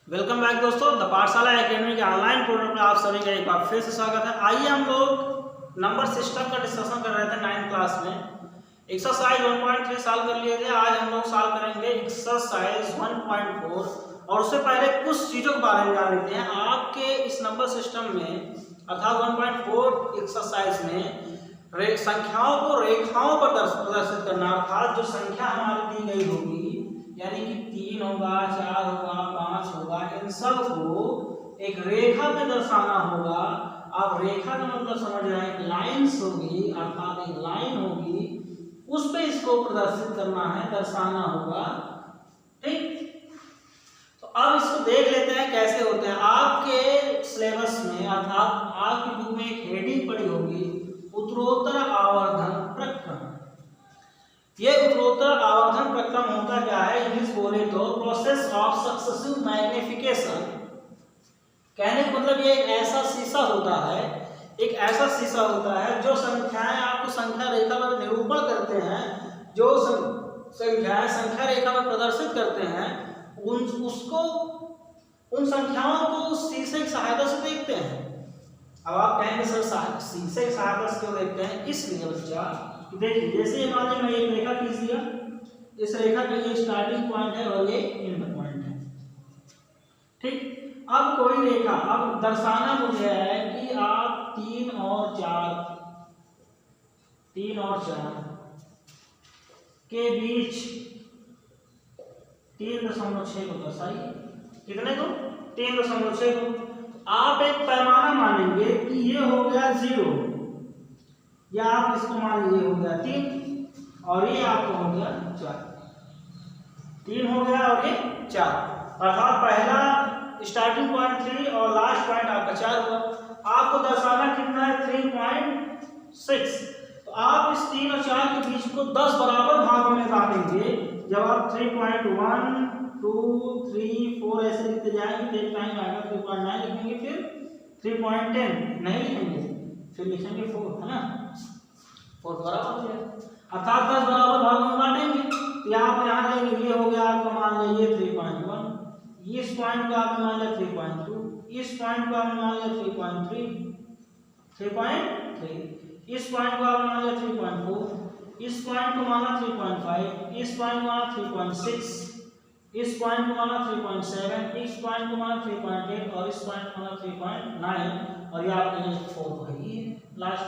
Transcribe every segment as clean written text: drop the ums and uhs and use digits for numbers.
Welcome back दोस्तों, the पाठशाला academy के ऑनलाइन पोर्टल पर आप सभी का एक बार फिर से स्वागत है। आइए हम लोग नंबर सिस्टम का डिस्कशन कर रहे थे 9th क्लास में। एक्सरसाइज 1.3 सॉल्व कर लिए थे। आज हम लोग सॉल्व करेंगे एक्सरसाइज 1.4 और उससे पहले कुछ चीज़ों के बारे में जान लेते हैं। आपके इस नंबर सिस्टम में अर्थात 1.4 एक्सरसाइज में संख्याओं को रेखाओं पर प्रदर्शित करना, अर्थात जो संख्या हमारी दी गई होगी यानी कि 3 होगा, 4 होगा, 5 होगा, इन सब को एक रेखा में दर्शाना होगा। आप रेखा का मतलब समझ रहे हैं, लाइंस होगी अर्थात एक लाइन होगी, उस पे इसको प्रदर्शित करना है, दर्शाना होगा। ठीक, तो अब इसको देख लेते हैं कैसे होते हैं। आपके सिलेबस में अर्थात आपकी बुक में एक हेडिंग पड़ी होगी, उत्तरोत्तर आवर्धन प्रक्रम। ये उत्तरोत्तर आवर्धन प्रक्रम होता क्या है, इंग्लिश बोले तो प्रोसेस ऑफ सक्सेसिव मैग्निफिकेशन। कहने का मतलब ये एक ऐसा शीशा होता है, एक ऐसा शीशा होता है जो संख्याएं आपको संख्या रेखा पर निरूपण करते हैं, जो संख्याएं संख्या रेखा पर प्रदर्शित करते हैं, उन संख्याओं को उस शीशे की सहायता से देखते हैं। अब आप कहेंगे सर शीशे की सहायता से क्यों देखते हैं? इसलिए बच्चा देखिए, जैसे मान लीजिए मैं एक रेखा खींच दिया, इस रेखा का ये स्टार्टिंग पॉइंट है और ये एंड पॉइंट है। ठीक, अब कोई रेखा, अब दर्शाना मुझे है कि आप 3 और 4 के बीच 3.6 को दर्शाइए। कितने को? 3.6 को। आप एक पैमाना मानेंगे कि ये हो गया 0, या आप इसको मान लीजिए हो गया 3 और ये आपको हो गया 4। 3 हो गया और ये 4, अर्थात पहला स्टार्टिंग पॉइंट 3 और लास्ट पॉइंट आपका 4 हुआ। आपको दर्शाना कितना है? 3.6। तो आप इस 3 और 4 के बीच को 10 बराबर भागों में बांटेंगे। जब आप 3.1 2 3 4 ऐसे लिखते जाएंगे, एक टाइम आएगा 3.9 लिखेंगे, फिर 3.10 नहीं लिखेंगे, फिर लिखेंगे 4, है ना? 4 बराबर हो गया, अर्थात 10 बराबर भागों में बांटेंगे। तो आप यहाँ लेंगे, ये हो गया आपका मान लीजिए 3.1, इस पॉइंट को आपने मान लिया 3.2, इस पॉइंट को आपने मान लिया 3.3, इस पॉइंट को आपने मान लिया 3.4, इस पॉइंट को माना 3.5, इस पॉइंट को माना 3.6, इस पॉइंट को माना 3.7, इस पॉइंट को माना 3.8 और इस पॉइंट को माना 3.9 और ये आपके 4 वही है लास्ट।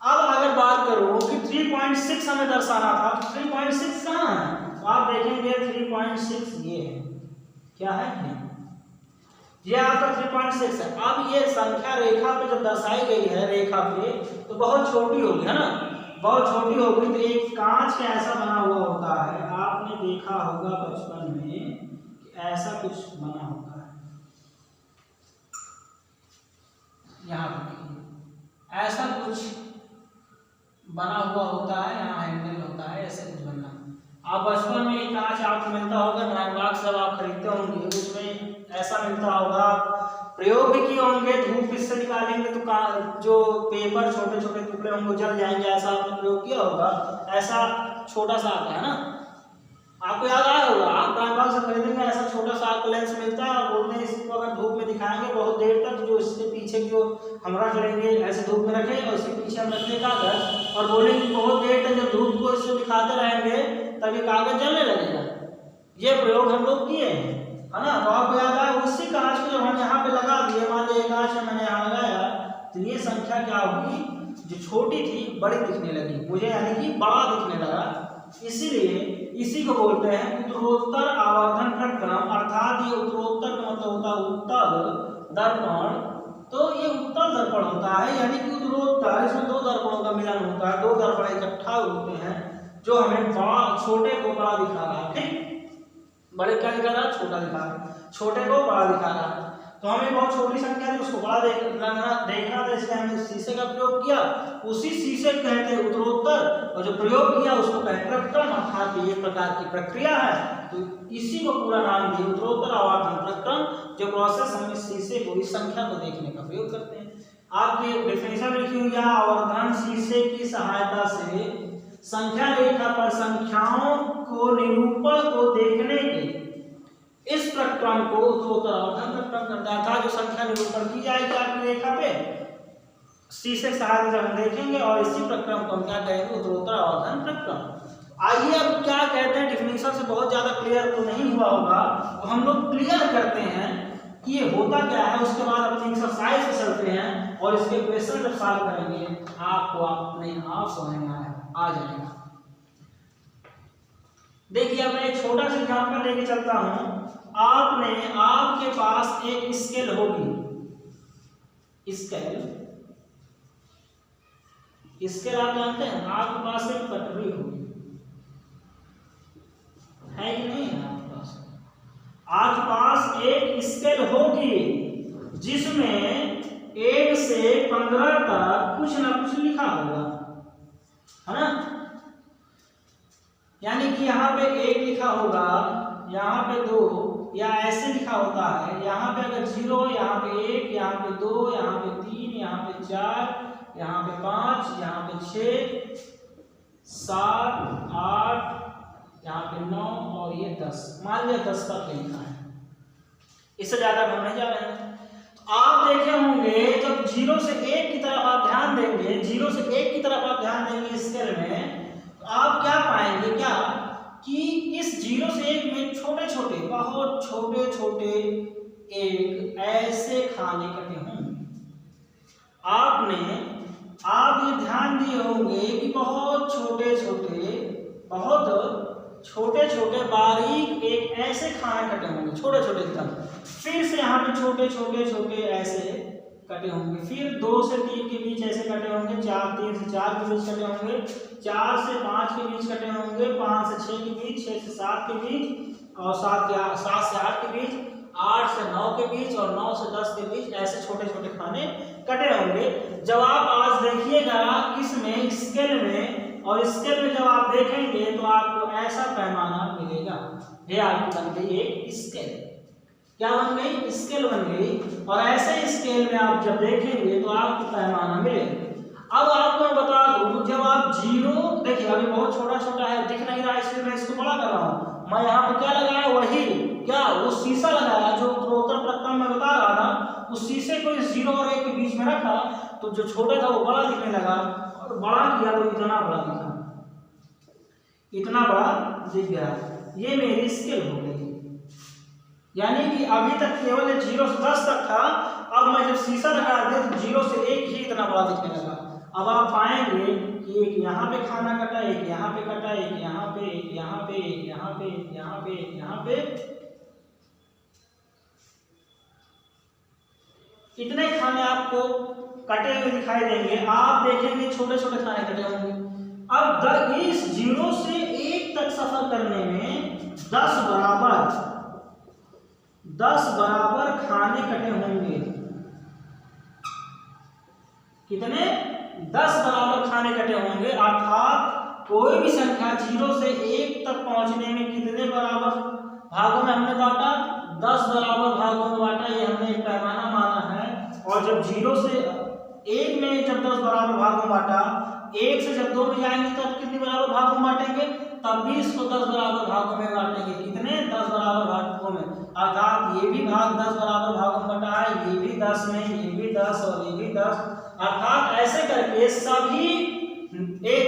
अब अगर बात करूं कि 3.6 हमें दर्शाना था, तो 3.6 कहाँ है? तो आप देखेंगे 3.6 ये है, क्या है? ये आपका 3.6 है। अब ये संख्या रेखा पे जब दर्शाई गई है रेखा पे, तो बहुत छोटी होगी, है ना? बहुत छोटी होगी। तो एक कांच का ऐसा बना हुआ होता है, आपने देखा होगा बचपन में कि ऐसा कुछ बना होता है, यहाँ पे ऐसा कुछ बना हुआ होता है, यहाँ हैंडल होता है, ऐसे कुछ बनना। आप बचपन में एक कांच आपको मिलता होगा, ड्राइंग बॉक्स जब आप खरीदते होंगे उसमें ऐसा मिलता होगा, प्रयोग भी किए होंगे। धूप इससे निकालेंगे तो जो पेपर छोटे छोटे टुकड़े होंगे जल जाएंगे, ऐसा आपने प्रयोग किया होगा। ऐसा छोटा सा आता है ना, आपको याद आया होगा, आप ड्राइंग बॉक्स से खरीदेंगे, ऐसा छोटा सा आपको लेंस मिलता है और बोलते हैं इसको अगर धूप में दिखाएंगे बहुत देर तक, जो इसके पीछे जो हम रख लेंगे, ऐसे धूप में रखें और इसके पीछे हम रखने कागज और बोलेंगे बहुत देर तक जब धूप को इससे दिखाते रहेंगे तभी कागज जलने लगेगा। ये प्रयोग हम लोग किए हैं, है ना? तो आपको याद आया, उसी कांच को जब हम यहाँ पे लगा दिए, मान लीजिए कांच में मैंने यहाँ लगाया, तो ये संख्या क्या होगी, जो छोटी थी बड़ी दिखने लगी मुझे, यानी कि बड़ा दिखने लगा। इसीलिए इसी को बोलते हैं उत्तरोत्तर आवर्धन प्रक्रम, अर्थात ये उत्तरोत्तर का मतलब होता है उत्तल दर्पण। तो ये उत्तल दर्पण होता है, यानी कि उत्तरोत्तर, इसमें 2 दर्पणों का मिलन होता है, 2 दर्पण इकट्ठा होते हैं जो हमें छोटे को बड़ा दिखा रहा है। ठीक, बड़े क्या दिखा रहा है? छोटा दिखा रहा है, छोटे को बड़ा दिखा रहा है। तो हमें बहुत छोटी संख्या थी, उसको बड़ा देखना था, इसलिए हमने उस शीशे का प्रयोग किया। उसी शीशे को कहते हैं उत्तरोत्तर, और जो प्रयोग किया उसको कहते हैं प्रक्रम, अर्थात ये प्रकार की प्रक्रिया है। तो इसी को पूरा नाम दिया उत्तरोत्तर आवर्धन प्रक्रम, जो प्रोसेस हम इस शीशे को, इस संख्या को देखने का प्रयोग करते हैं। आपकी डेफिनेशन लिखी हुई है, आवर्धन शीशे की सहायता से संख्या रेखा पर संख्याओं को निरूपण को देखने के इस प्रक्रम को उत्तरोत्तरावर्धन प्रक्रम करता है, जो संख्या निरूपण की जाएगी आपकी रेखा पे शीर्ष के सहारे जब हम देखेंगे, और इसी प्रक्रम को हम क्या कहेंगे, उत्तरोत्तरावर्धन प्रक्रम। आइए अब क्या कहते हैं, डिफिनीशन से बहुत ज्यादा क्लियर तो नहीं हुआ होगा, तो हम लोग क्लियर करते हैं कि ये होता क्या है, उसके बाद अपनी एक्सरसाइज पे चलते हैं और इसके क्वेश्चन जब सॉल्व करेंगे आपको अपने आप समझ में आ जाएगा। देखिए अब मैं एक छोटा सा एग्जांपल लेके चलता हूं। आपके पास एक स्केल होगी, स्केल आप जानते हैं, आपके पास एक कटोरी होगी, है कि नहीं है आपके पास एक स्केल होगी जिसमें 1 से 15 तक कुछ ना कुछ लिखा होगा, है ना। यानी कि यहाँ पे 1 लिखा होगा, यहाँ पे 2, या ऐसे लिखा होता है। यहाँ पे अगर 0, यहाँ पे 1, यहाँ पे 2, यहाँ पे 3, यहाँ पे 4, यहाँ पे 5, यहाँ पे 6, 7, 8, यहाँ पे 9 और ये 10, मान लिया 10 तक लिखा है, इससे ज्यादा हम नहीं जा रहे हैं। तो आप देखे होंगे जब 0 से 1 की तरफ आप ध्यान देंगे, 0 से 1 की तरफ आप ध्यान देंगे स्केल में, तो आप क्या पाएंगे क्या कि इस 0 से 1 में छोटे छोटे, बहुत छोटे छोटे एक ऐसे खाने कटे होंगे। आप ये ध्यान दिए होंगे कि बहुत छोटे छोटे बारीक एक ऐसे खाने कटे होंगे, छोटे छोटे एकदम। फिर से यहाँ पे छोटे छोटे ऐसे कटे होंगे, फिर 2 से 3 के बीच ऐसे कटे होंगे, 3 से 4 के बीच कटे होंगे, 4 से 5 के बीच कटे होंगे, 5 से 6 के बीच, 6 से 7 के बीच, और 7 से 8 के बीच, 8 से 9 के बीच, और 9 से 10 के बीच ऐसे छोटे छोटे खाने कटे होंगे। जब आप आज देखिएगा इसमें स्केल में, और स्केल में जब आप देखेंगे तो आपको ऐसा पैमाना मिलेगा। ये आपकी बन गई एक स्केल, क्या बन गई, स्केल बन गई। और ऐसे स्केल में आप जब देखेंगे तो आपको पैमाना मिलेगा। अब आपको मैं बता दूं, जब आप 0, देखिए अभी बहुत छोटा छोटा है, दिख नहीं रहा, इसलिए मैं इसको बड़ा कर रहा हूँ। मैं यहाँ पे क्या लगाया, वही क्या वो शीशा लगाया जो उत्तरोत्तर प्रक्रम में बता रहा था, उस शीशे को 0 और 1 के बीच में रखा, तो जो छोटा था वो बड़ा दिखने लगा, और बड़ा किया तो इतना बड़ा दिखा, इतना बड़ा दिख गया। ये मेरी स्केल हो गई। यानी कि अभी तक केवल 0 से 10 तक था, अब मैं जब शीशा लगा दिया तो 0 से 1 ही इतना बड़ा दिखने लगा। अब आप पाएंगे कि एक यहाँ पे खाना कटा, एक यहाँ पे कटा, एक यहाँ पे, एक यहाँ पे, एक यहाँ पे, एक यहाँ पे, एक यहाँ पे, इतने खाने आपको कटे हुए दिखाई देंगे। आप देखेंगे छोटे छोटे खाने कटे होंगे। अब इस 0 से 1 तक सफर करने में 10 बराबर खाने कटे होंगे। कितने, 10 बराबर खाने कटे होंगे। अर्थात कोई भी संख्या 0 से 1 तक पहुंचने में कितने बराबर भागों में हमने बांटा, 10 बराबर भागों में बांटा। ये हमने एक पैमाना माना है। और जब 0 से 1 में जब 10 बराबर भागों में बांटा, 1 से जब 2 में जाएंगे तब कितने बराबर भागों में बांटेंगे, तब भी इसको 10 बराबर भागों में बांटेंगे। कितने, 10 बराबर भागों में। अर्थात ये भी भाग 10 बराबर भागों में बटा है, ये भी 10 में, ये भी 10 और ये भी 10। अर्थात ऐसे करके सभी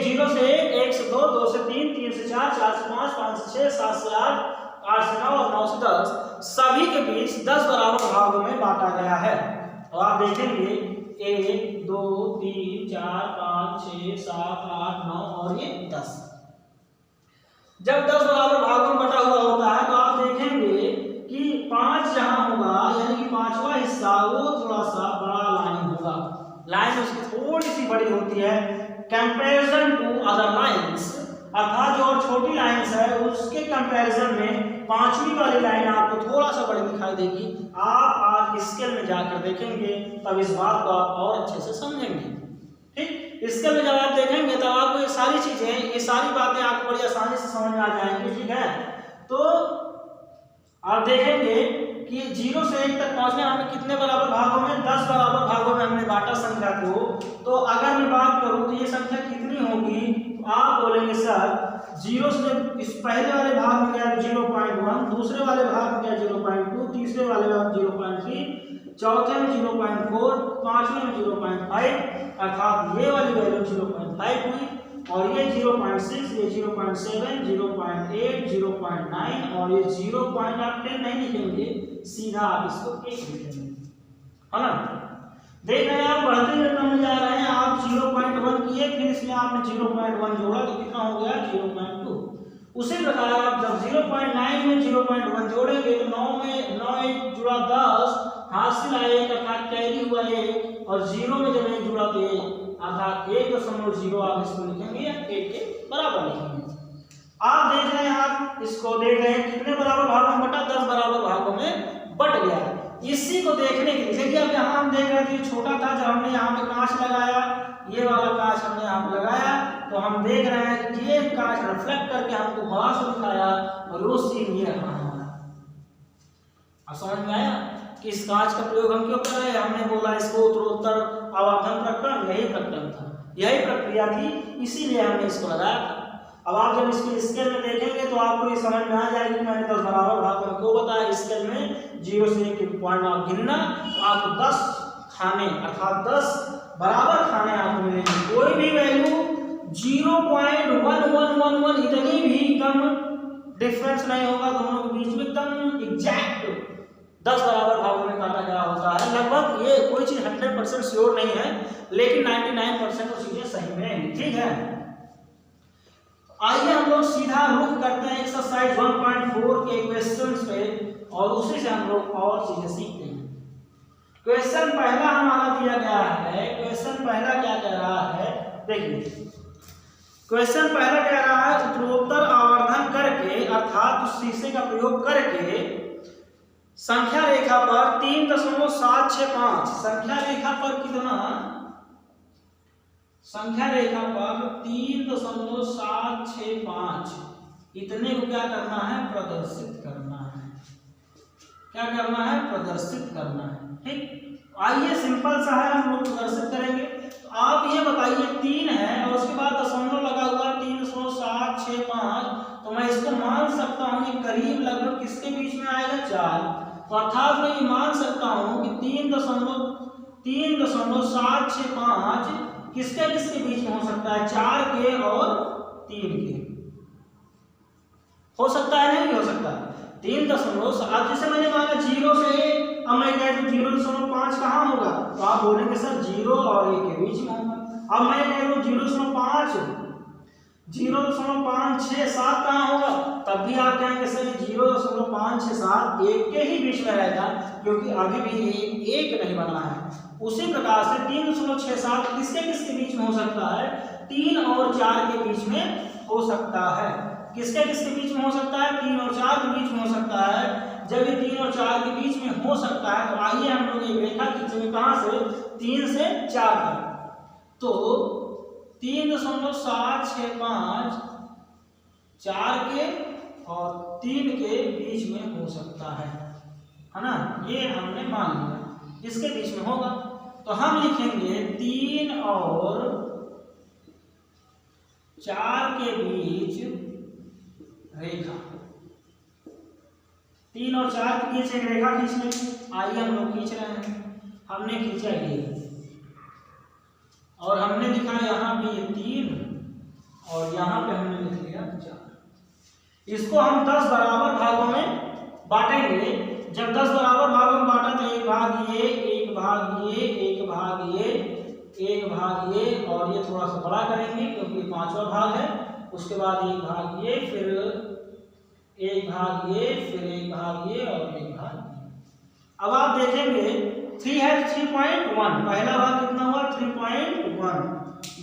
0 से 1, 1 से 2, 2 से 3, 3 से 4, 4 से 5, 5 से 6, 7 से 8, 8 से 9 और 9 से 10 सभी के बीच 10 बराबर भागों में बांटा गया है। और आप देखेंगे 1, 2, 3, 4, 5, 6, 7, 8, 9 और ये 10। जब 10 बराबर भागों में बटा हुआ होता है तो आप देखेंगे कि 5 जहां होगा, यानी कि 5वां हिस्सा वो थोड़ा सा बड़ा लाइन होगा। लाइन उसकी थोड़ी सी बड़ी होती है कंपैरिजन टू अदर लाइंस। अर्थात जो और छोटी लाइंस है उसके कंपैरिजन में 5वीं वाली लाइन आपको थोड़ा सा बड़ी दिखाई देगी। आप आज स्केल में जाकर देखेंगे तब इस बात को आप और अच्छे से समझेंगे। ठीक, स्केल में जब आप देखेंगे तब आपको ये सारी चीजें, ये सारी बातें आपको बड़ी आसानी से समझ में आ जाएंगी। ठीक है, तो आप देखेंगे कि 0 से 1 तक पहुंचने हमें कितने बराबर भागों में, 10 बराबर भागों में हमने बांटा संख्या को। तो अगर मैं बात करूं तो ये संख्या कितनी होगी, तो आप बोलेंगे सर जीरो से जब इस पहले वाले भाग में गया 0.1, दूसरे वाले भाग में गया 0.2, तीसरे वाले भाग 0.3, चौथे में 0.4, पांचवें में 0.5, अर्थात ये वाली वैल्यू 0.5 हुई, और ये 0.6, ये 0.7, 0.8, 0.9 और ये 0.10 नहीं लिखेंगे, सीधा आप इसको 1 लिखेंगे, है ना। देख रहे हैं आप बढ़ते हुए क्रम में जा रहे हैं, आप 0.1 किए, फिर इसमें आपने 0.1 जोड़ा तो कितना हो गया 0.2। उसी प्रकार आप जब 0.9 में 0.1 जोड़ेंगे तो 9 में 9 1 जुड़ा 10, हासिल आए अर्थात कैरी हुआ 1, और 0 में जब 1 जुड़ा तो 1 अर्थात 1.0 आप इसको लिखेंगे या 1 के बराबर लिखेंगे। आप देख रहे हैं, आप इसको देख रहे हैं कितने बराबर भागों में बटा, 10 बराबर भागों में बट गया है। इसी को देखने के लिए देखिए, अब यहाँ हम देख रहे थे छोटा था, जब हमने यहाँ पे कांच लगाया, ये वाला कांच हमने यहाँ पे लगाया, तो हम देख रहे हैं कि ये कांच रिफ्लेक्ट करके हमको बड़ा सा दिखाया, और वो सीन ये रहा हमारा। अब समझ में आया कि इस कांच का प्रयोग हम क्यों कर रहे हैं। हमने बोला इसको उत्तरोत्तर आवर्धन प्रकरण, यही प्रकरण था, यही प्रक्रिया थी, इसीलिए हमने इसको लगाया था। अब आप जब इसको स्केल में देखेंगे तो आपको ये समझ में आ जाएगी कि मैंने 10 बराबर भागों में क्यों बताया। स्केल में 0 से 1 के पॉइंट आप गिनना, तो आपको 10 खाने अर्थात 10 बराबर खाने आपको मिलेंगे। कोई भी वैल्यू 0.1111 इतनी भी कम डिफरेंस नहीं होगा दोनों के बीच में, एकदम एग्जैक्ट 10 बराबर भागों में काटा गया होता है। लगभग ये कोई चीज 100% श्योर नहीं है, लेकिन 99% तो चीजें सही में हैं, ठीक है। आइए हम लोग सीधा रुख करते हैं एक्सरसाइज 1.4 के क्वेश्चंस पे, और उसी से हम लोग और चीजें सीखते हैं। क्वेश्चन पहला हमारा दिया गया है, क्वेश्चन पहला क्या कह रहा है, देखिए क्वेश्चन पहला कह रहा है उत्तरोत्तर आवर्धन करके अर्थात उस शीशे का प्रयोग करके संख्या रेखा पर 3.765, संख्या रेखा पर कितना, संख्या रेखा पर 3.765 इतने को क्या करना है, प्रदर्शित करना है। क्या करना है, प्रदर्शित करना है, ठीक। आइए सिंपल सा है, हम लोग प्रदर्शित करेंगे। तो आप ये बताइए 3 है और उसके बाद दशमलव लगा हुआ 3.765, तो मैं इसको मान सकता हूँ कि करीब लगभग किसके बीच में आएगा, 4। तो अर्थात मैं ये मान सकता हूँ कि 3.765 किसके किसके बीच में हो सकता है, 4 के और 3 के। हो सकता है नहीं हो सकता, 3.7, जैसे मैंने माना 0 से 1, अब मैं कहता हूं 0.5 कहाँ होगा, तो आप बोलेंगे सर 0 और 1 के बीच में होगा। अब मैं कह रहा हूं 0.5, 0.567 कहाँ होगा, तब भी आप कहेंगे सर 0.567 1 के ही बीच में रहेगा, क्योंकि अभी भी 1 नहीं बना है। उसी प्रकार से 3.67 किसके किसके बीच में हो सकता है, 3 और 4 के बीच में हो सकता है। किसके किसके बीच में हो सकता है, 3 और 4 के बीच में हो सकता है। जब ये 3 और 4 के बीच में हो सकता है, तो आइए हम लोग एक रेखा खींचेंगे, कहां से, 3 से 4 तक। तो 3.765 4 के और 3 के बीच में हो सकता है ना, ये हमने मान लिया इसके बीच में होगा। तो हम लिखेंगे 3 और 4 के बीच रेखा, 3 और 4 के बीच एक रेखा खींच लेंगे। आइए हम लोग खींच रहे हैं, हमने खींचा ये, और हमने लिखा यहाँ पे ये 3 और यहाँ पे हमने लिख लिया 4। इसको हम 10 बराबर भागों में बांटेंगे। जब 10 बराबर भागों में बांटा तो 1 भाग ये, 1 भाग ये, 1 भाग ये, 1 भाग ये, और ये थोड़ा सा बड़ा करेंगे क्योंकि 5वां भाग है। उसके बाद 1 भाग ये, फिर 1 भाग ये, फिर 1 भाग ये और 1 भाग ये। अब आप देखेंगे 3 है 3.1, पहला भाग कितना हुआ 3.1,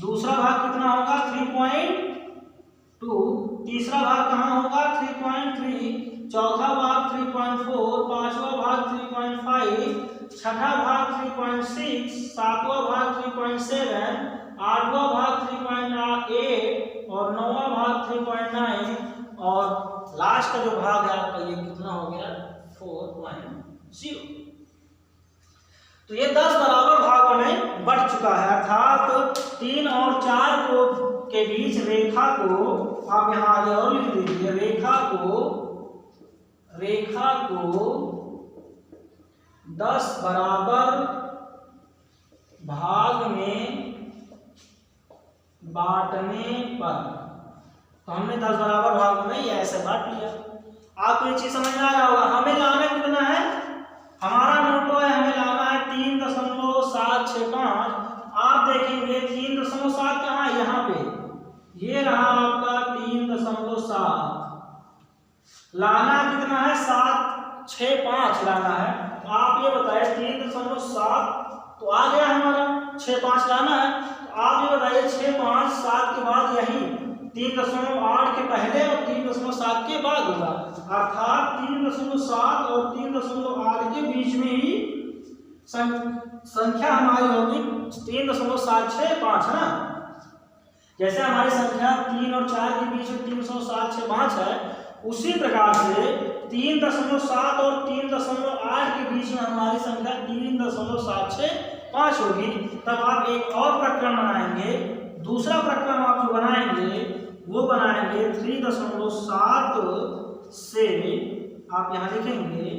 दूसरा भाग कितना होगा 3.2, तीसरा भाग कहाँ होगा 3.3, चौथा भाग 3.4, पांचवा भाग 3.5, छठा भाग 3.6, सातवां भाग 3.7, आठवां भाग 3.8 और नौवां भाग 3.9 और लास्ट का जो भाग है आपका ये कितना हो गया 4.0। तो ये 10 बराबर भागों में बढ़ चुका है, अर्थात 3 और 4 को के बीच रेखा को आप यहाँ आगे और लिख दीजिए, रेखा को 10 बराबर भाग में बांटने पर, तो हमने 10 बराबर भाग में ये ऐसे बांट लिया। आपको ये चीज समझ में आ रहा होगा। हमें लाना कितना है, हमारा मोटो है, हमें लाना है 3.765। आप देखेंगे 3.7 कहाँ है, यहाँ पे ये रहा आपका 3.7। लाना कितना है, 765 लाना है। तो आप ये बताइए 3.7 तो आ गया हमारा, 65 लाना है। तो आप ये बताइए 6, 5, 7 के बाद यही 3.8 के पहले और 3.7 के बाद होगा, अर्थात 3.7 और 3.8 के बीच में ही संख्या हमारी होगी 3.765 है ना। जैसे हमारी संख्या 3 और 4 के बीच में 3.765 है, उसी प्रकार से 3.7 और 3.8 के बीच में हमारी संख्या 3.765 होगी। तब आप एक और प्रकरण बनाएंगे, दूसरा प्रकरण आप जो बनाएंगे वो बनाएंगे 3.7 से, आप यहाँ लिखेंगे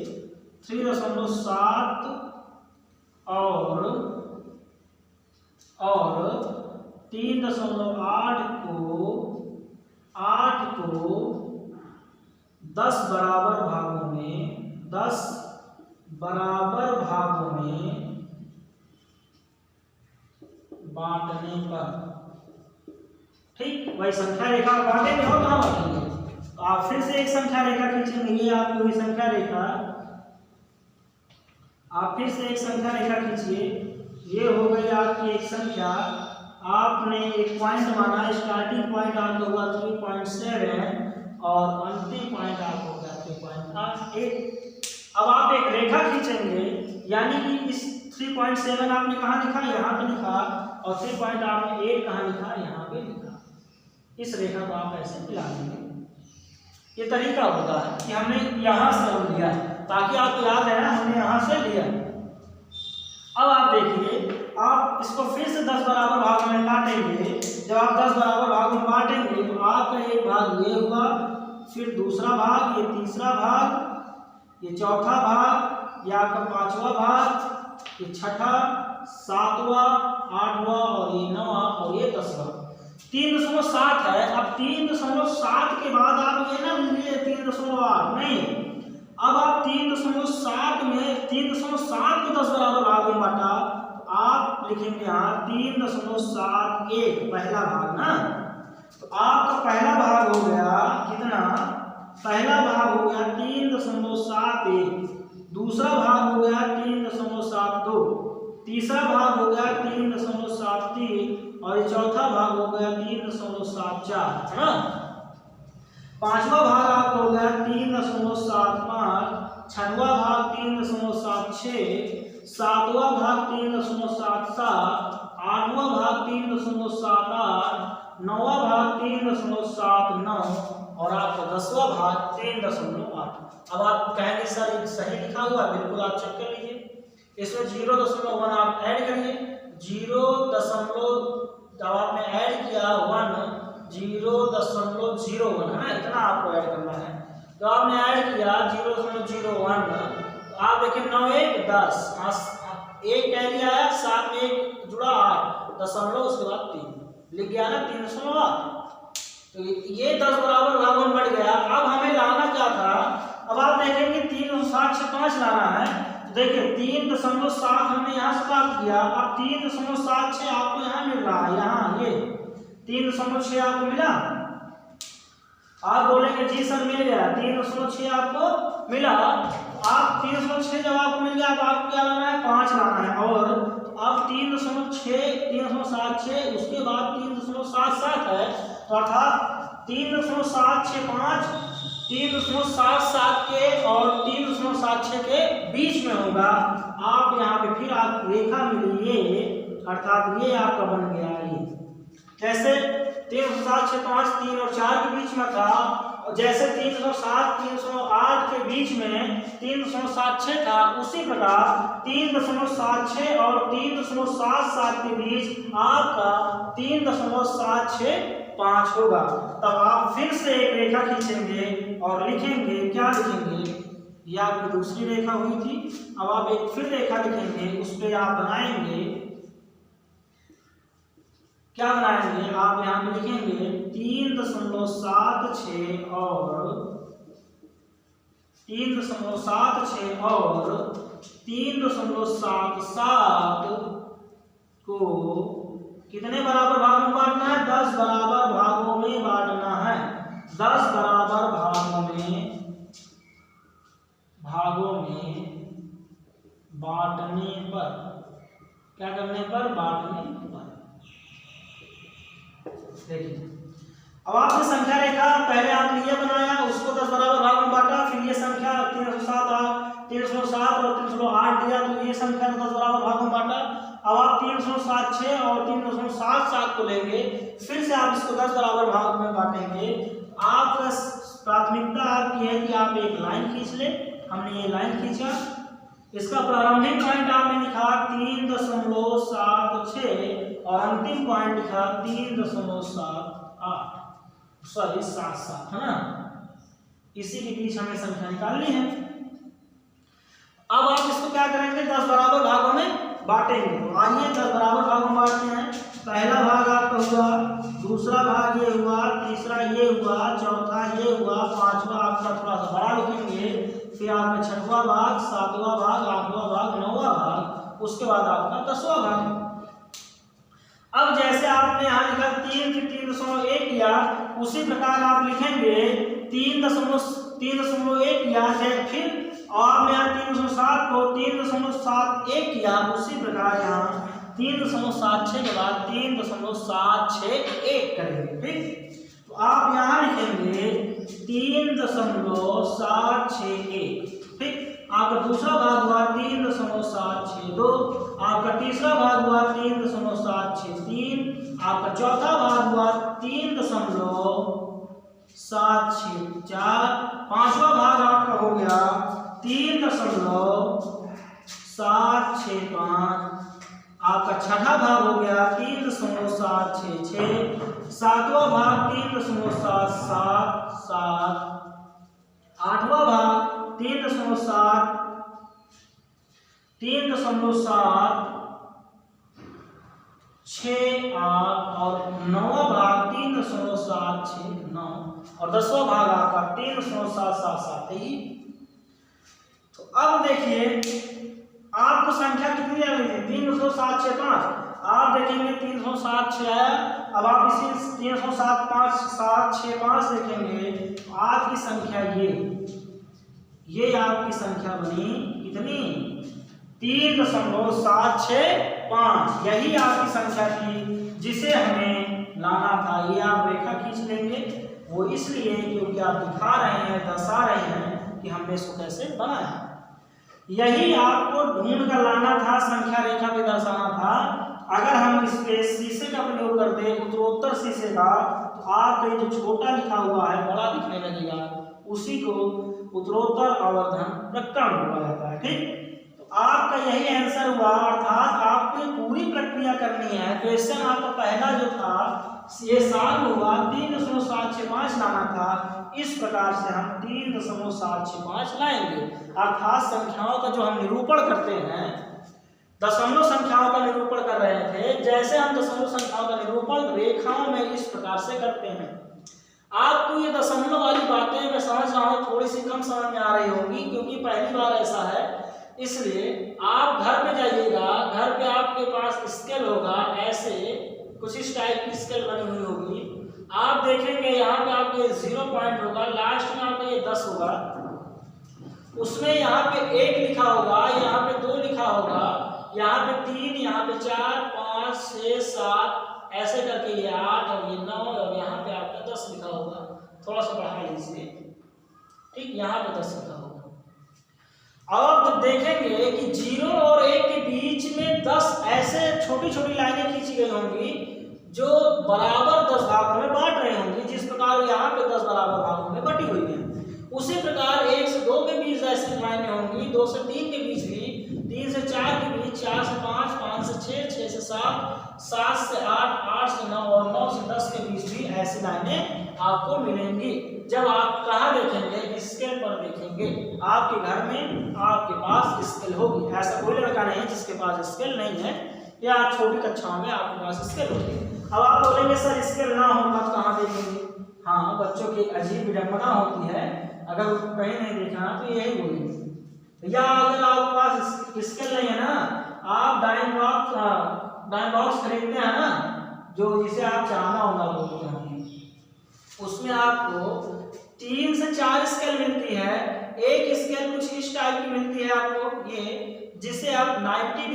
3.7 और 3.8 को 10 बराबर भागों में बांटने पर, ठीक वही संख्या रेखा बांटेंगे और कहाँ बांटेंगे। तो आप फिर से एक संख्या रेखा खींचेंगे, ये आपकी हुई संख्या रेखा। आप फिर से एक संख्या रेखा खींचिए, ये हो गई आपकी एक संख्या। आपने एक पॉइंट माना, स्टार्टिंग पॉइंट आपका हुआ 3.7 और अंतिम पॉइंट आपको हो गया 3.8। अब आप एक रेखा खींचेंगे, यानी कि इस 3.7 आपने कहाँ लिखा, यहाँ पे लिखा, और 3.8 कहाँ लिखा, यहाँ पे लिखा। इस रेखा को आप ऐसे मिला देंगे। ये तरीका होता है कि हमने यहाँ से हम लिया, ताकि आपको याद है ना हमने यहाँ से लिया। अब आप देखिए, आप इसको फिर से 10 बराबर भाग में बांटेंगे। जब आप 10 बराबर भाग में बांटेंगे तो आपका एक भाग ये हुआ, फिर दूसरा भाग, ये तीसरा भाग, ये चौथा भाग, ये आपका 5वां भाग, ये 6ठा, 7वां, 8वां और ये 9वां और ये 10वां। 3.7 है। अब 3.7 के बाद आप ये ना लिए 3.8 नहीं, अब आप 3.7 में 3.7 को 10 बराबर भाग में बांटा, तो आप लिखेंगे यहाँ 3.71 पहला भाग ना। तो आपका पहला भाग हो गया कितना, पहला भाग हो गया 3.71, दूसरा भाग हो गया 3.72, तीसरा भाग हो गया 3.73 और ये चौथा भाग हो गया 3.74 है ना। पांचवा भाग आपका हो गया 3.75, छठवां भाग 3.76, सातवां भाग 3.77, आठवां भाग 3.78, नौवां भाग 3.79 और आपका 10वां भाग 3.8। अब आप कहेंगे सर सही लिखा हुआ, बिल्कुल आप चेक कर लीजिए। इसमें 0.1 आप ऐड करिए, 0. जब आपने ऐड किया 1, 0.01 है ना, इतना आपको ऐड करना है। तो आपने ऐड किया 0.01, तो आप देखिए 9 1 10, एक कैरी आया, साथ में एक जुड़ा 8 दशमलव, उसके बाद 3 लिख गया ना 3.8। तो ये 10 बराबर भागों में बढ़ गया। अब हमें लाना क्या था, अब आप देखेंगे 3.765 लाना है। तो देखिए 3.7 हमने यहाँ से प्राप्त किया, अब 3.76 आपको यहाँ मिल रहा है, यहाँ ये 3.6 आपको मिला। आप बोलेंगे जी सर मिल गया, 3.6 आपको मिला। आप 3.6 जब आपको मिल गया, तो आपको क्या लाना है, 5 लाना है। और अब 3.76 उसके बाद 3.77 है, तो अर्थात 3.765 3.77 के और 3.76 के बीच में होगा। आप यहाँ पे फिर आप रेखा मिलिए, अर्थात ये आपका बन गया ये। जैसे 3.765 3 और 4 के बीच में था, जैसे 307 308 के बीच में 376 था, उसी प्रकार 3.76 और 3.77 के बीच आपका 3.765 होगा। तब आप फिर से एक रेखा खींचेंगे और लिखेंगे, क्या लिखेंगे, ये आपकी दूसरी रेखा हुई थी। अब आप एक फिर रेखा लिखेंगे, उस पर आप बनाएंगे, क्या बनाएंगे, आप यहाँ पे लिखेंगे 3.76 और 3.77 को कितने बराबर भागों में बांटना है, 10 बराबर भागों में बांटना है। 10 बराबर भागों में बांटने पर, क्या करने पर, बांटने पर। देखिए अब आपने संख्या रेखा पहले आपने ये बनाया, उसको 10 बराबर भागों में बांटा, फिर ये संख्या 307 और 308 दिया, तो ये संख्या को 10 बराबर भागों में बांटा। अब आप 376 और 377 को लेंगे, फिर से आप इसको 10 बराबर भागों में बांटेंगे। आप प्राथमिकता आपकी है कि आप एक लाइन खींच ले। हमने ये लाइन खींचा, इसका प्रारंभिक पॉइंट आपने लिखा 3.76 और अंतिम पॉइंट लिखा 3.77 है ना। इसी के बीच हमें संख्या निकालनी है। अब आप इसको क्या करेंगे, 10 बराबर भागों में बांटेंगे। तो आइए 10 बराबर भागों में बांटते हैं। पहला भाग आपका हुआ, दूसरा भाग ये हुआ, तीसरा ये हुआ, चौथा ये हुआ, पांचवा आपका थोड़ा सा बड़ा लिखेंगे, फिर आपका छठवां भाग, सातवां भाग, आठवां भाग, नौवां भाग, उसके बाद आपका 10वां भाग। अब जैसे आपने यहाँ लिखा 3 फिर 3.1 किया, उसी प्रकार आप लिखेंगे 3.1 किया, फिर और आपने यहाँ 3.7 को 3.71 किया, उसी प्रकार यहाँ 3.76 के बाद 3.761 करेंगे। ठीक, तो आप यहाँ लिखेंगे 3.761। ठीक, आपका दूसरा भाग हुआ 3.762, आपका तीसरा भाग हुआ 3.763, आपका चौथा भाग हुआ 3.764, पांचवा भाग आपका हो गया 3.765, आपका छठा भाग हो गया 3.766, सातवां भाग 3.777, आठवां भाग 3.768 और नौवां भाग 3.769 और 10वां भाग आपका 3.777। तो अब देखिए आपको संख्या कितनी आ गई थी, 3.765। आप देखेंगे 3.76 आया। अब आप इसी 3.765 देखेंगे, आपकी संख्या ये आपकी संख्या बनी कितनी, 3.765। यही आपकी संख्या थी जिसे हमें लाना था। ये आप रेखा खींच लेंगे, वो इसलिए क्योंकि आप दिखा रहे हैं, दर्शा रहे हैं कि हमने इसको कैसे बनाया। यही आपको ढूंढ कर लाना था, संख्या रेखा पे दर्शाना था। अगर हम इस पे शीशे का प्रयोग करते, उत्तरोत्तर शीशे का, तो आपका जो छोटा लिखा हुआ है बड़ा दिखने लगेगा, उसी को उत्तरोत्तर आवर्धन प्रकरण बोला जाता है। ठीक, तो आपका यही आंसर हुआ, अर्थात आपको पूरी प्रक्रिया करनी है। क्वेश्चन आपका पहला जो था ये सॉल्व हुआ, 3.765 लाना था। इस प्रकार से हम 3.765 लाएंगे। अर्थात संख्याओं का जो हम निरूपण करते हैं, दशमलव संख्याओं का निरूपण कर रहे थे, जैसे हम दशमलव संख्याओं का निरूपण रेखाओं में इस प्रकार से करते हैं। आपको ये दशमलव वाली बातें मैं समझ रहा हूँ थोड़ी सी कम समझ में आ रही होंगी, क्योंकि पहली बार ऐसा है। इसलिए आप घर पे जाइएगा, घर पे आपके पास स्केल होगा, ऐसे कुछ इस टाइप की स्केल बनी हुई होगी। आप देखेंगे यहाँ पे आपके 0 पॉइंट होगा, लास्ट में आपका ये 10 होगा, उसमें यहाँ पे 1 लिखा होगा, यहाँ पे 2 लिखा होगा, यहाँ पे 3, यहाँ पे 4, 5, 6, 7, ऐसे करके ये 8 और ये 9 और यहाँ पे आपका 10 लिखा होगा। थोड़ा सा बढ़ा लीजिए। ठीक, यहाँ पे 10 लिखा होगा। अब आप देखेंगे कि 0 और 1 के बीच में 10 ऐसे छोटी छोटी लाइनें खींची गई होंगी जो बराबर 10 भागों में बांट रही होंगी, जिस प्रकार यहाँ पे 10 बराबर भागों में बटी उसी प्रकार 1 से 2 के बीच ऐसी लाइनें होंगी, 2 से 3 के बीच भी, 3 से 4 के बीच, 4 से 5, 5 से 6, 6 से 7, 7 से 8, 8 से 9 और 9 से 10 के बीच भी ऐसी लाइनें आपको मिलेंगी। जब आप कहाँ देखेंगे? स्केल पर देखेंगे। आपके घर में आपके पास स्केल होगी। ऐसा कोई लड़का नहीं है जिसके पास स्केल नहीं है, या छोटी कक्षाओं में आपके पास स्केल होगी। अब आप बोलेंगे सर स्केल ना हो तब कहाँ देखेंगे? हाँ, बच्चों की अजीब विडंबना होती है, अगर कहीं नहीं देखना तो यही बोलेंगे। या अगर आपके पास स्केल नहीं है ना, आप डाइन बॉक्स खरीदते हैं ना, जो जिसे आप चाहना होगा बोलते हैं, उसमें आपको 3 से 4 स्केल मिलती है। एक स्केल कुछ इस टाइप की मिलती है आपको, ये जिसे आप 90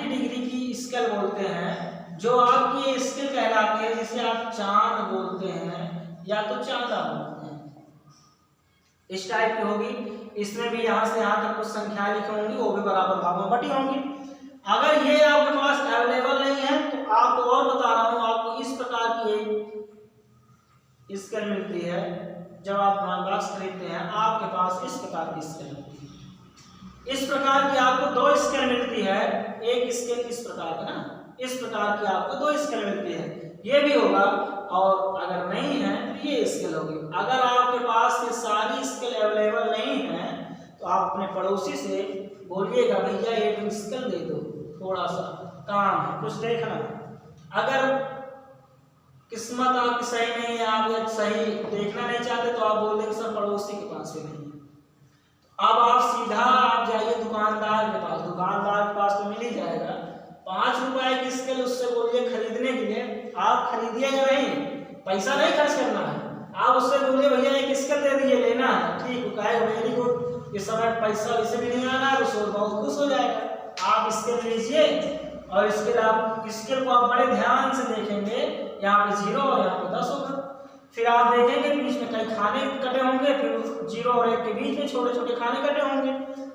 डिग्री की स्केल बोलते हैं, जो आपकी ये स्केल कहलाती है, जिसे आप चांद बोलते हैं या तो चांदा बोलते हैं। इस टाइप की होगी। इसमें भी यहाँ से यहाँ तक कुछ संख्याएं लिखी होंगी, वो भी बराबर भागों में बटी होंगी। अगर ये आपके पास अवेलेबल नहीं है तो आपको और बता रहा हूँ, आपको इस प्रकार की एक स्केल मिलती है। जब आप बॉक्स खरीदते हैं आपके पास इस प्रकार की स्केल मिलती है। इस प्रकार की आपको 2 स्केल मिलती है। एक स्केल इस प्रकार का ना, इस प्रकार की आपको 2 स्केल मिलती है। ये भी होगा, और अगर नहीं है तो ये स्केल होगी। अगर आपके पास ये सारी स्केल अवेलेबल नहीं है तो आप अपने पड़ोसी से बोलिएगा भैया एक स्केल दे दो, थोड़ा सा काम है, कुछ देखना। अगर किस्मत आपकी सही नहीं है, आप सही देखना नहीं चाहते तो आप बोल देंगे सर पड़ोसी के पास भी नहीं है। अब आप सीधा आप जाइए दुकानदार के पास, दुकानदार के पास तो मिल ही जाएगा। 5 रुपए की स्केल उससे बोलिए खरीदने के लिए, आप खरीदिएगा नहीं, पैसा नहीं खर्च करना है। आप उससे बोलिए भैया एक स्केल दे दीजिए, लेना है, ठीक है, वेरी गुड, इस समय पैसा वैसे भी नहीं आ रहा है, उसको बहुत खुश हो जाएगा। आप स्केल लीजिए और स्केल को आप बड़े ध्यान से देखेंगे, यहाँ पे 0 और यहाँ पे 10 होगा। फिर आप देखेंगे बीच में कई खाने कटे होंगे, फिर 0 और 1 के बीच में छोटे छोटे खाने कटे होंगे।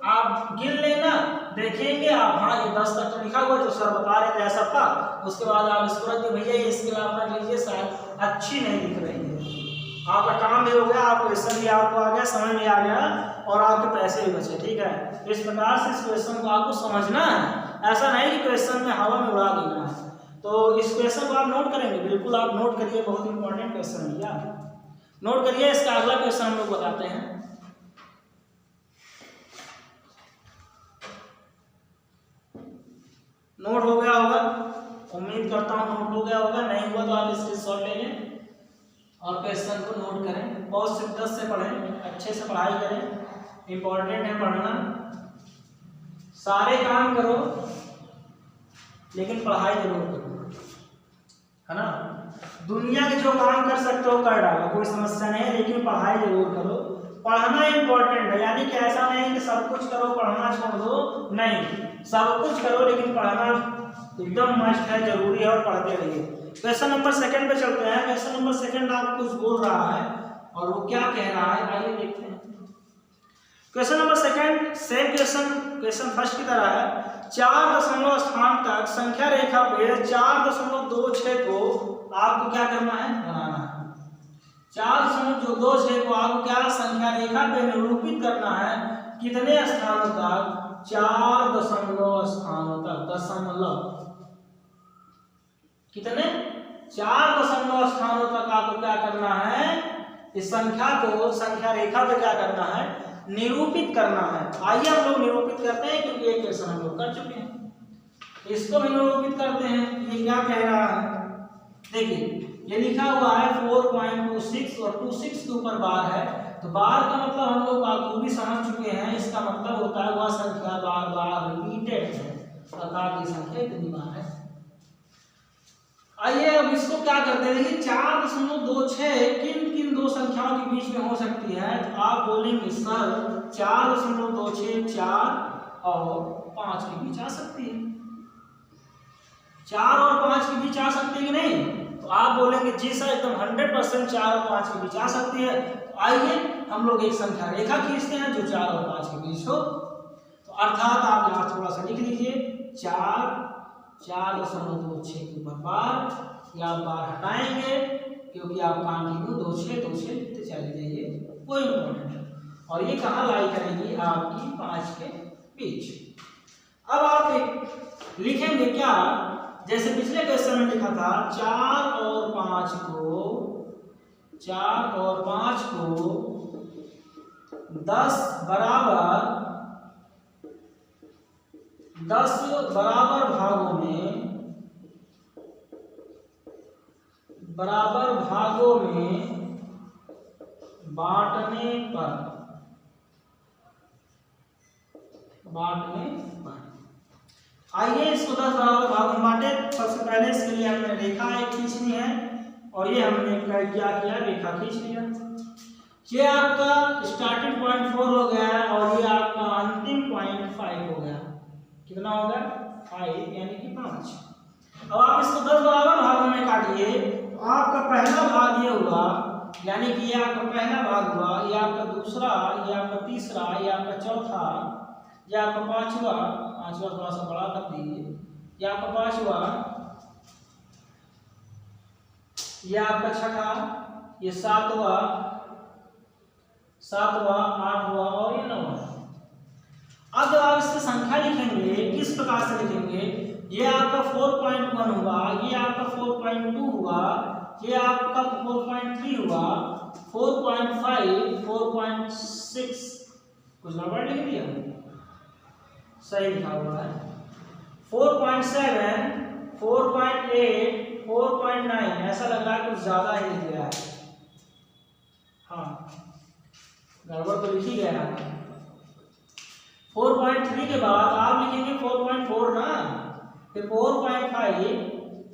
आप गिन लेना, देखेंगे आप, हाँ ये 10 तक तो लिखा हुआ जो सर बता रहे थे ऐसा था। उसके बाद आप इसको रख भैया ये स्केल आप रख लीजिए, शायद अच्छी नहीं दिख रही है। आपका काम भी हो गया, आपको क्वेश्चन भी आपको आ गया, समझ में आ गया, और आपके पैसे भी बचे। ठीक है, इस प्रकार से इस क्वेश्चन को आपको समझना है, ऐसा नहीं कि क्वेश्चन में हवा में उड़ा देना है। तो इस क्वेश्चन को आप नोट करेंगे, बिल्कुल आप नोट करिए, बहुत इंपॉर्टेंट क्वेश्चन है भैया, नोट करिए। इसका अगला क्वेश्चन हम लोग बताते हैं। नोट हो गया होगा, उम्मीद करता हूँ नोट हो गया होगा, नहीं हुआ तो आप स्क्रीनशॉट ले लें और क्वेश्चन को नोट करें। बहुत शिद्दत से पढ़ें, अच्छे से पढ़ाई करें, इंपॉर्टेंट है पढ़ना। सारे काम करो लेकिन पढ़ाई जरूर करो, है ना। दुनिया के जो काम कर सकते हो कर डालो, कोई समस्या नहीं है, लेकिन पढ़ाई जरूर करो। पढ़ना इंपॉर्टेंट है, यानी कि ऐसा नहीं कि सब कुछ करो पढ़ना छोड़ दो, नहीं, सब कुछ करो लेकिन पढ़ना एकदम मस्ट है, जरूरी है, और पढ़ते रहिए। क्वेश्चन नंबर 2 पे चलते हैं। क्वेश्चन नंबर 2 आपको कुछ बोल रहा है और वो क्या कह रहा है, आइए देखते हैं। Question number 2 same question first की तरह है। 4 दशमलव स्थान तक संख्या रेखा पे 4.26 को आपको क्या करना है, बनाना है। 4.26 को आपको क्या संख्या रेखा पे निरूपित करना है, कितने स्थानों तक, 4 दशमलव स्थानों तक, दशमलव कितने, 4 दशमलव स्थानों तक आपको क्या करना है, इस संख्या को संख्या रेखा पे क्या करना है, निरूपित करना है। आइए हम लोग निरूपित करते हैं, क्योंकि एक क्वेश्चन हम लोग कर चुके हैं, इसको भी निरूपित करते हैं। ये क्या कह रहा है, देखिए ये लिखा हुआ है 4.26 और 26 के ऊपर बार है, तो बार का मतलब हम लोग बाखूबी समझ चुके हैं। इसका मतलब होता है वह संख्या बार बार रिपीटेड है, अर्थात ये संख्या इतनी बार है। आइए अब इसको क्या करते हैं, देखिए 4.26 किन किन दो संख्याओं के बीच में हो सकती है, तो आप बोलेंगे सर 4.26 4 और 5 के बीच आ सकती है, 4 और 5 के बीच आ सकती है कि नहीं, तो आप बोलेंगे जी सर एकदम 100% 4 और 5 के बीच आ सकती है। तो आइए हम लोग एक संख्या रेखा खींचते हैं जो 4 और 5 के बीच हो। तो अर्थात आप यहाँ थोड़ा सा लिख लीजिए, 4.26 के ऊपर बार, या बार हटाएंगे क्योंकि आप कंटिन्यू 2 6 2 6 लिखते चले जाइए, कोई इम्पोर्टेंट नहीं। और ये कहाँ लाई करेगी, आपकी 5 के बीच। अब आप लिखेंगे क्या, जैसे पिछले क्वेश्चन में लिखा था 4 और 5 को 10 बराबर भागों में बांटने पर आइए इसको 10 बराबर भागों में बांटे। सबसे पहले इसके लिए हमें रेखा एक खींचनी है और ये हमने क्या किया, रेखा खींच लिया। ये आपका स्टार्टिंग पॉइंट 4 हो गया है और ये आपका अंतिम पॉइंट 5 हो गया। कितना हो गया, 5 यानी कि 5। अब आप इसको 10 बराबर भागों में काटिए तो आपका पहला भाग ये हुआ, यानी कि ये आपका पहला भाग हुआ, ये आपका दूसरा, ये आपका तीसरा, ये आपका चौथा, ये आपका पांचवा थोड़ा सा बड़ा कर दीजिए, ये आपका पांचवा, ये आपका छठा, ये सातवां, आठवां और ये 9वां। अब जब आप इसकी संख्या लिखेंगे किस प्रकार से लिखेंगे, ये आपका 4.1 हुआ, ये आपका 4.2 हुआ, ये आपका 4.3 हुआ, 4.5, 4.6, कुछ गड़बड़ लिख दिया, सही लिखा हुआ है, 4.7, 4.8, 4.9, ऐसा लग रहा है कुछ ज्यादा ही लिख गया है। हाँ, गड़बड़ तो लिखी गया है। 4.3 के बाद आप लिखेंगे 4.4 ना, फिर 4.5,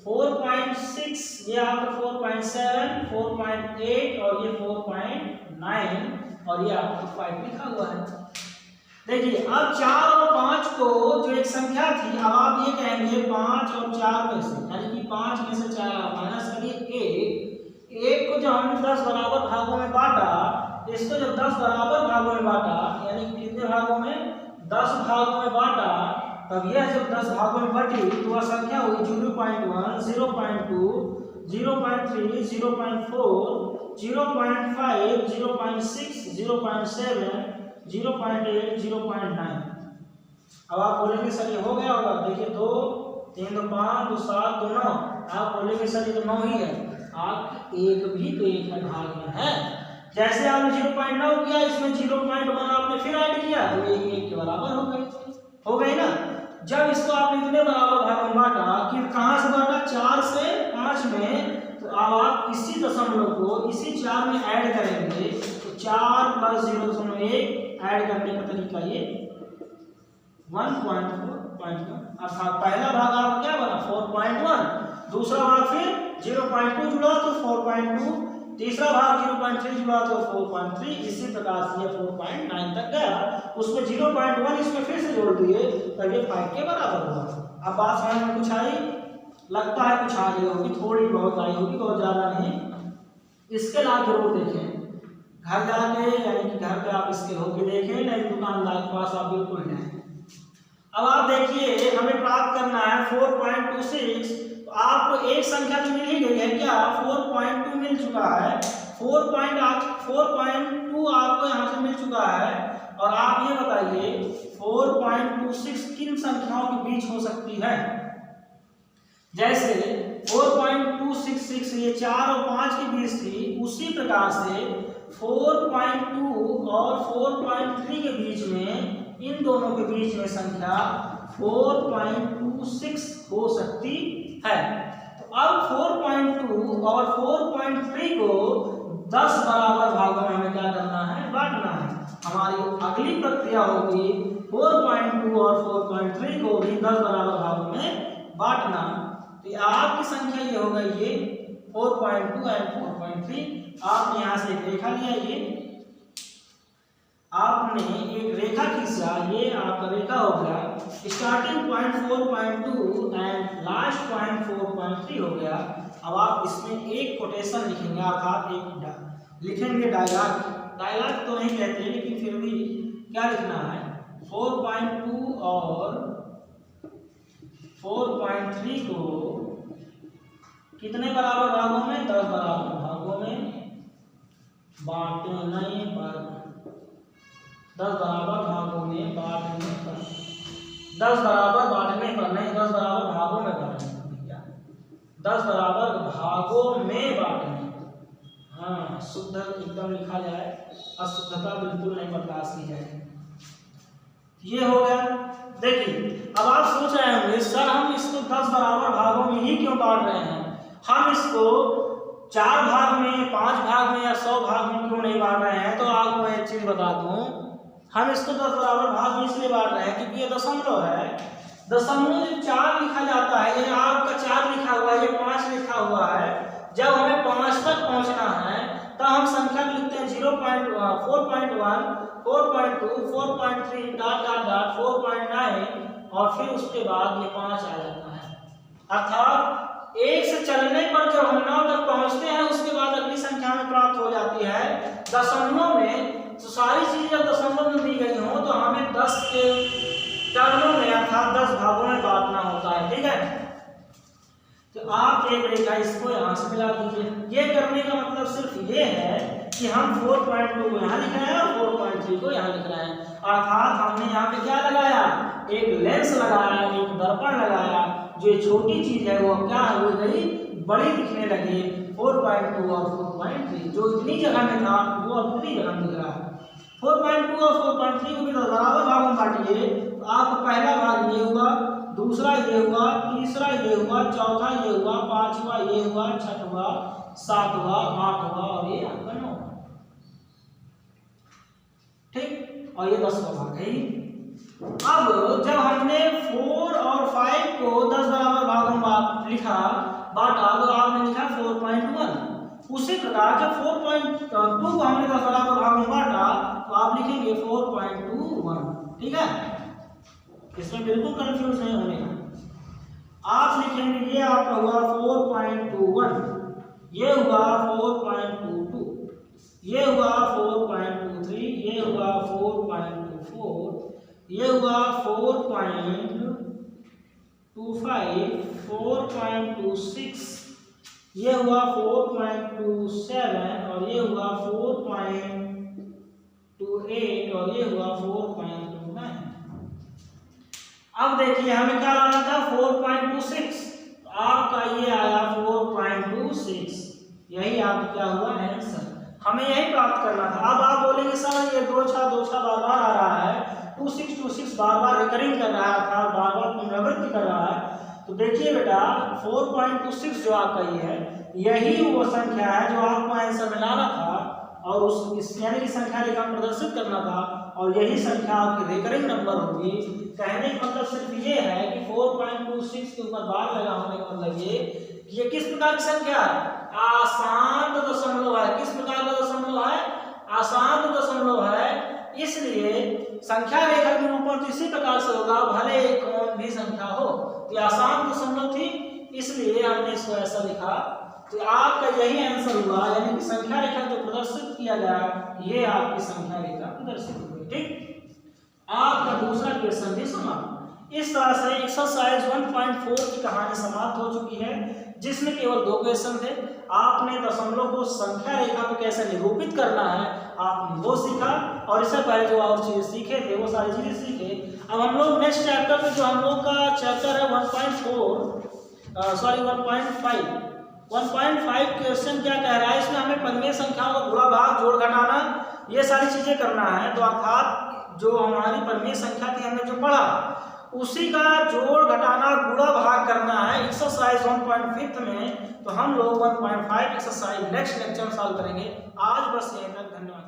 4.6, ये आपका 4.7, 4.8 और ये 4.9 और ये आपका 5 लिखा हुआ है। देखिए अब 4 और 5 को जो एक संख्या थी, अब आप ये कहेंगे 5 और 4 में से, यानी कि 5 में से 4 आप माइनस करिए। एक को जब हमने 10 बराबर भागों में बांटा, इसको जब 10 बराबर भागों में बांटा, यानी कितने भागों में, 10 भागों में बांटा, तब यह जब 10 भागों में बटी तो वह संख्या हुई 0.1, 0.2, 0.3, 0.4, 0.5, 0.6, 0.7, 0.8, 0.9। अब आप बोलेंगे सर ये हो गया होगा, देखिए 2 3 2 5 2 7 2 9, आप बोलेंगे सर ये तो 9 ही है, आप एक भी तो एक भाग में है। जैसे आपने 0.9 किया, इसमें 0.1 आपने फिर ऐड किया तो ये 1 के बराबर हो गई ना। जब इसको आपने इतने बराबर भाग में बांटा कि कहां से बांटा, 4 से 5 में, तो अब आप इसी दशमलव को इसी 4 में ऐड करेंगे तो 4 + 0.1 ऐड करने का तरीका ये 1.4.1। अर्थात पहला भाग आपका क्या बना, 4.1, दूसरा भाग फिर 0.2 जुड़ा तो 4.2, तीसरा भाग 0.3 जुड़ा तो 4.3, इसी प्रकार से ये 4.9 तक गया। उसमें 0.1 इसमें फिर से जोड़ दिए तब ये 5 के बराबर हुआ। अब बात समझ में कुछ आई, लगता है कुछ आ गई होगी, थोड़ी बहुत आई होगी, बहुत ज्यादा नहीं। इसके अलावा जरूर देखें घर जाके, यानी कि घर पे आप इसके होके देखें, नहीं दुकानदार के पास आप बिल्कुल नहीं। अब आप देखिए हमें प्राप्त करना है 4.26, तो आपको एक संख्या तो मिल ही गई है क्या, 4.2 मिल चुका है, 4.2 आपको यहाँ से मिल चुका है। और आप ये बताइए 4.26 किन संख्याओं के बीच हो सकती है। जैसे 4.266 ये 4 और 5 के बीच थी, उसी प्रकार से 4.2 और 4.3 के बीच में, इन दोनों के बीच में संख्या 4.26 हो सकती है। तो अब 4.2 और 4.3 को 10 बराबर भागों में हमें क्या करना है, बांटना है। हमारी अगली प्रक्रिया होगी 4.2 और 4.3 को भी 10 बराबर भागों में बांटना। तो आपकी संख्या ये होगा, ये 4.2 एंड 4.3। आपने यहाँ से एक रेखा लिया, ये आपने एक रेखा खींचा, ये आपका रेखा हो गया, starting point 4.2 and last point 4.3 हो गया। अब आप इसमें एक कोटेशन लिखेंगे, अर्थात एक लिखेंगे डायलॉग तो नहीं कहते, लेकिन फिर भी क्या लिखना है, 4.2 और 4.3 को कितने बराबर भागों में, 10 बराबर भागों भागों में बांटने पर, 10 बराबर भागों में बांटने पर, 10 बराबर बांटने पर नहीं, 10 बराबर भागों में बांटने पर भैया, 10 बराबर भागों में बांटने पर। हाँ, शुद्ध एकदम लिखा जाए, अशुद्धता बिल्कुल नहीं बर्दाश्त की जाए। ये हो गया। देखिए अब आप सोच रहे होंगे सर हम इसको 10 बराबर भागों में ही क्यों बांट रहे हैं, हम इसको 4 भाग में, 5 भाग में या 100 भाग में क्यों नहीं बांट रहे हैं। तो आपको एक चीज बता दूं, हम इसको 10 बराबर भाग में इसलिए बांट रहे हैं क्योंकि ये दशमलव है। दशमलव जब 4 लिखा जाता है, ये आपका 4 लिखा हुआ है, ये 5 लिखा हुआ है, जब हमें 5 तक पहुंचना है तब हम संख्या लिखते हैं 0.1, 4.1, 4.2, 4.3 डॉट डॉट डॉट 4.9 और फिर उसके बाद ये 5 आ जाता है। अर्थात 1 से चलने पर जब हम 9 तक पहुंचते हैं उसके बाद अगली संख्या में प्राप्त हो जाती है। दशमलव में तो सारी चीजें जब दशमलव में दी गई हो तो हमें 10 के टर्मों में अर्थात 10 भागों में बांटना होता है। ठीक है, तो आप एक रेखा इसको यहाँ से मिला दीजिए। ये करने का मतलब सिर्फ ये है कि हम 4.2 को यहाँ लिख रहे हैं और 4.3 को यहाँ लिख रहे हैं। अर्थात हमने यहाँ पे क्या लगाया, एक लेंस लगाया, एक दर्पण लगाया, जो छोटी चीज है वो क्या हो गई, बड़ी दिखने लगी। 4.2 और 4.3 जो इतनी जगह में था वो अब पूरी जगह दिख रहा है। 4.2 और 4.3 को भी बराबर भागों में बांटिए तो आपका पहला भाग ये हुआ, दूसरा ये हुआ, तीसरा ये हुआ, चौथा ये हुआ, पांचवा ये हुआ, छठवा, सातवां, आठवां और ये आपका 9। ठीक, और ये 10वां भाग है। अब जब हमने 4 और 5 को 10 बराबर भागों में लिखा, बांटा, तो आपने लिखा 4.1। उसी प्रकार जब 4.2 को हमने 10 बराबर भागों में बांटा तो आप लिखेंगे 4.21। ठीक है, इसमें बिल्कुल कंफ्यूज नहीं होने का। आप लिखेंगे ये आपका हुआ 4.21, ये हुआ 4.22, ये हुआ 4.23, ये हुआ 4.24, ये हुआ 4.25, 4.26, ये हुआ 4.27 और ये हुआ 4.28 और ये हुआ 4.29। अब देखिए हमें क्या लाना था 4.26, आपका ये आया 4.26, यही आपका क्या हुआ आंसर, हमें यही प्राप्त करना था। अब आप बोलेंगे सर ये 2 6 बार बार आ रहा है, 2626 बार बार रिकरिंग कर रहा था, बार बार पुनरावृत्ति कर रहा है। तो देखिए बेटा 4.26 जो आपका ये है, यही वो संख्या है जो आपको आंसर में लाना था और उस यानी कि संख्या रेखा प्रदर्शित करना था, और यही संख्या आपकी रिकरिंग नंबर होगी। कहने का मतलब सिर्फ ये है कि 4.26 के ऊपर बार लगा होने का मतलब ये किस प्रकार की संख्या है, आसान दशमलव है। किस प्रकार का दशमलव है, आसान दशमलव है। इसलिए संख्या रेखा के निरूपण तो इसी प्रकार से होगा, भले कौन भी संख्या हो, तो आसान दशमलव थी इसलिए हमने इसको ऐसा लिखा। तो आपका यही आंसर हुआ, यानी कि संख्या रेखा जो प्रदर्शित किया गया ये आपकी संख्या रेखा प्रदर्शित हुई। ठीक, आपका दूसरा क्वेश्चन भी समाप्त। इस तरह से एक्सरसाइज 1.4 की कहानी समाप्त हो चुकी है, जिसमें केवल 2 क्वेश्चन थे। आपने दशमलव को संख्या रेखा में कैसे निरूपित करना है आपने वो सीखा, और इससे पहले जो और चीजें सीखे थे वो सारी चीजें सीखे। अब हम लोग नेक्स्ट चैप्टर में, जो हम लोग का चैप्टर है 1.5 क्वेश्चन क्या कह रहा है, इसमें हमें परिमेय संख्याओं का गुणा भाग जोड़ घटाना ये सारी चीजें करना है। तो अर्थात जो हमारी परिमेय संख्या थी हमने जो पढ़ा उसी का जोड़ घटाना गुणा भाग करना है एक्सरसाइज 1.5 में। तो हम लोग 1.5 एक्सरसाइज नेक्स्ट लेक्चर में सॉल्व करेंगे। आज बस यहीं तक, धन्यवाद।